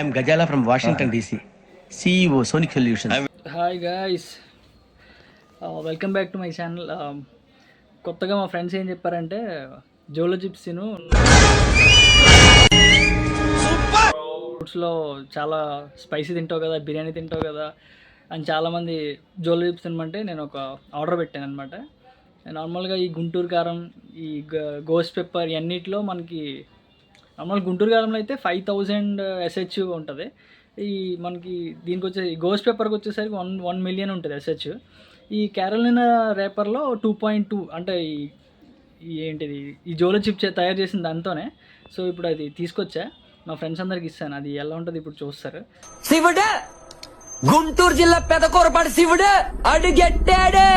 I'm Gazala from Washington DC, CEO Sonic Solutions. Hi guys, welcome back to my channel. కొత్తగా మా friends ఏం చెప్పారంటే జోలో చిప్స్ను ఫుడ్స్లో చాలా స్పైసీ తింటావు కదా, బిర్యానీ తింటావు కదా అని చాలామంది జోలో చిప్స్ తినమంటే నేను ఒక ఆర్డర్ పెట్టాను అనమాట. నార్మల్గా ఈ గుంటూరు కారం, ఈ గోస్ట్ పెప్పర్ ఇవన్నిటిలో మనకి నార్మల్ గుంటూరు కారంలో అయితే 5000 SH ఉంటుంది. ఈ మనకి దీనికి వచ్చే గోస్ట్ పెప్పర్కి వచ్చేసరికి 1 million ఉంటుంది SH. ఈ క్యారోలినా రేపర్లో 2.2 అంటే ఈ ఏంటిది ఈ జోలో చిప్ తయారు చేసిన దాంతోనే. సో ఇప్పుడు అది తీసుకొచ్చా, మా ఫ్రెండ్స్ అందరికి ఇస్తాను. అది ఎలా ఉంటుంది ఇప్పుడు చూస్తారు. శివుడు గుంటూరు జిల్లా పెదకూరపాడు శివుడు అడుగెట్టాడే.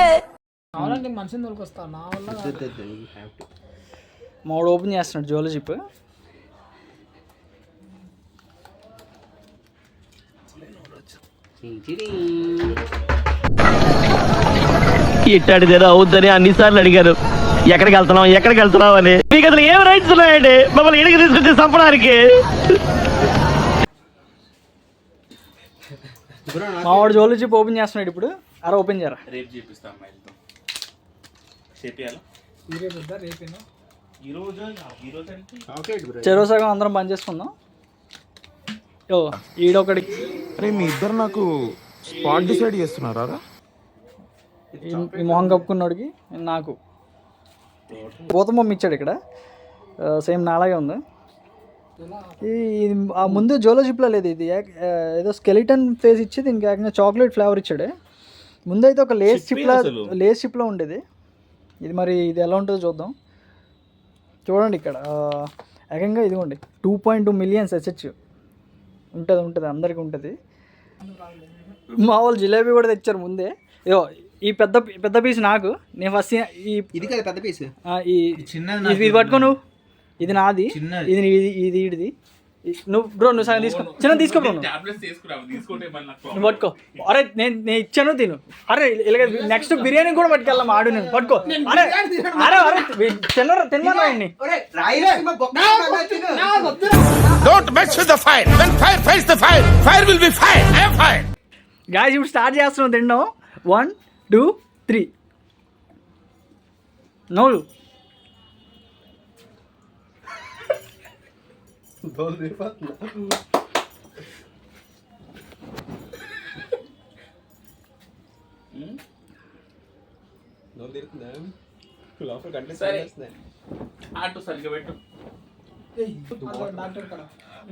కావాలంటే మనిషిని దొరికొస్తా నా వల్ల. మావాడు ఓపెన్ చేస్తున్నాడు జోలో చిప్. ఇట్టాడిదేదో అవుద్దని అన్నిసార్లు అడిగారు, ఎక్కడికి వెళ్తున్నావు అని. మీకు అసలు ఏం రైట్స్ ఉన్నాయండి మమ్మల్ని ఇంటికి తీసుకొచ్చి చంపడానికి? మావాడు జోలో చిప్ ఓపెన్ చేస్తున్నాడు ఇప్పుడు. అరే ఓపెన్ చేయరా. రేపు చేపిస్తాం అమ్మాయిలతో. చేపియాలా రేపేనా చెరో సగం అందరం పని చేసుకుందాం. ఓ ఈడొకడికి అరే మీ ఇద్దరు నాకు స్పాట్ డిసైడ్ చేస్తున్నారా? ఈ మొహం కప్పుకున్నోడికి నాకు పోతమ్మ ఇచ్చాడు ఇక్కడ. సేమ్ నాలాగే ఉంది. ఈ ముందు జోలో చిప్లో లేదు, ఇది ఏదో స్కెలిటన్ ఫేస్ ఇచ్చి దీనికి ఏకంగా చాక్లెట్ ఫ్లేవర్ ఇచ్చాడు. ముందు అయితే ఒక లేస్ చిప్లో ఉండేది. ఇది మరి ఇది ఎలా ఉంటుందో చూద్దాం. చూడండి ఇక్కడ ఏకంగా ఇదిగోండి 2.2 million SH ఉంటుంది, అందరికీ ఉంటుంది. మా వాళ్ళు జిలేబీ కూడా తెచ్చారు ముందే. ఇదో ఈ పెద్ద పీస్ నాకు. నేను ఫస్ట్ ఇది కదా పెద్ద పీస్, ఇది పట్టుకో నువ్వు. ఇది నాది, ఇది ఇడిది. నువ్వు సగం తీసుకో, చిన్న తీసుకో బ్రో. నువ్వు పట్టుకో. అరే నేను ఇచ్చాను తిను. అరే ఇలాగ నెక్స్ట్ బిర్యానీ కూడా పట్టుకెళ్ళాం ఆడు. నేను పట్టుకో. అరే అరే అరే తిన్నాను. గాయ్స్ ఇప్పుడు స్టార్ట్ చేస్తున్నాం తిన్నాం. 1 2 3 నోలు.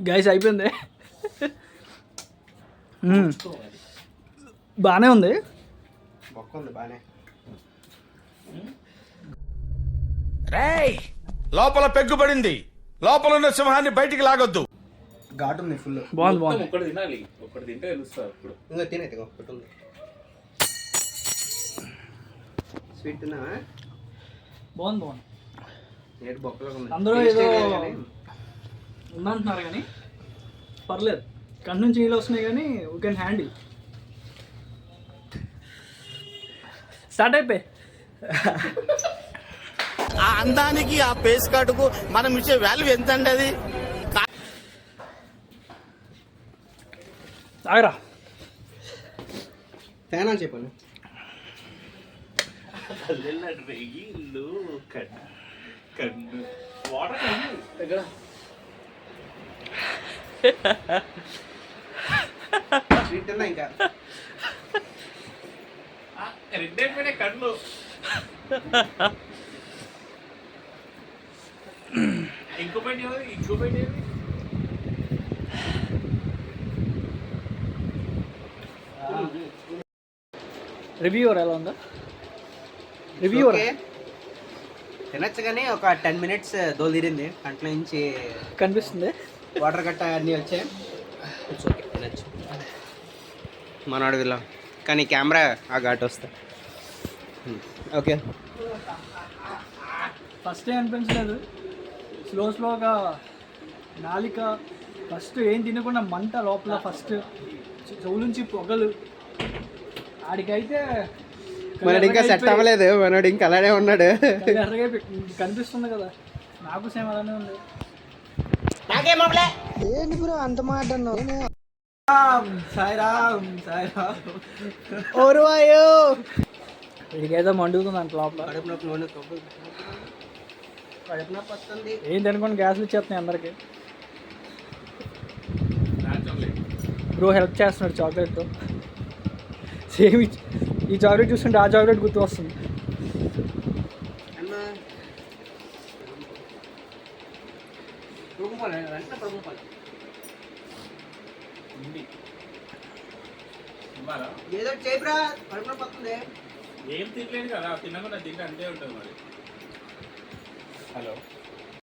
గైస్ అయిపోయింది. బాగానే ఉంది. లోపల పెగ్గుపడింది, లోపల ఉన్న సింహాన్ని బయటికి లాగొద్దు. ఘాటు ఉంది ఫుల్. బాగుంది. ఒకటి తినాలి, ఒకటి తింటే తెలుస్తుంది. ఇప్పుడు ఇంకా తినైతే ఒకటి ఉంది. స్వీట్ తిన్నావా? బాగుంది. ఏడు బొక్కలో ఉంది. అందరూ ఏదో ఉందంటున్నారు కానీ పర్లేదు. కన్ను నుంచి నీళ్ళు వస్తున్నాయి కానీ వీ కెన్ హ్యాండిల్. స్టార్ట్ అయిపోయి. ఆ అందానికి ఆ పేస్ కార్డుకు మనం ఇచ్చే వాల్యూ ఎంత అండి? అది ఆగరా తేనా చెప్పాను. స్వీట్ తిన్నా ఇంకా రెండైపోయినా కళ్ళు. ఇంకో పెట్టి రివ్యూవర్ ఎలా ఉందా? రివ్యూవర్ తినచ్చు కానీ ఒక 10 minutes దోలు తీరింది. కంట్లో నుంచి కనిపిస్తుంది, వాటర్ గట్ట అన్నీ వచ్చాయి. ఇట్స్ ఓకే, తినచ్చు మనవాడు వీళ్ళ. కానీ కెమెరా ఆ ఘాటు వస్తాయి. ఓకే, ఫస్ట్ ఏం అనిపించలేదు. స్లోగా నాలిక ఫస్ట్ ఏం తినకుండా మంట లోపల, ఫస్ట్ చెవు నుంచి పొగలు. ఆడికైతే మనడు ఇంకా సెట్ అవ్వలేదు, మనడు ఇంకా అలానే ఉన్నాడు. కనిపిస్తుంది కదా, నాకు సేమ్ అలానే ఉంది. సాయిరామ్ సాయిరామ్ వీడికేదో మండుతుంది అంట లోపల. కడుపు నొప్పి నూనె కడుపు నొప్పి వస్తుంది. ఏంటి అనుకోండి గ్యాస్లు ఇచ్చేస్తున్నాయి అందరికి. బ్రో హెల్ప్ చేస్తున్నాడు చాక్లెట్తో. సేమ్ ఈ చాక్లెట్ చూస్తుంటే ఆ చాక్లెట్ గుర్తు వస్తుంది. అమ్మా రూపాలి వెంటనే రూపాలి ఇవ్వాలా? ఏదో చేయరా కడుపు నొప్పి వస్తుంది. ఏం తినలేదు కదా, తినకుండా తింటే అంతే ఉంటుంది మరి. హలో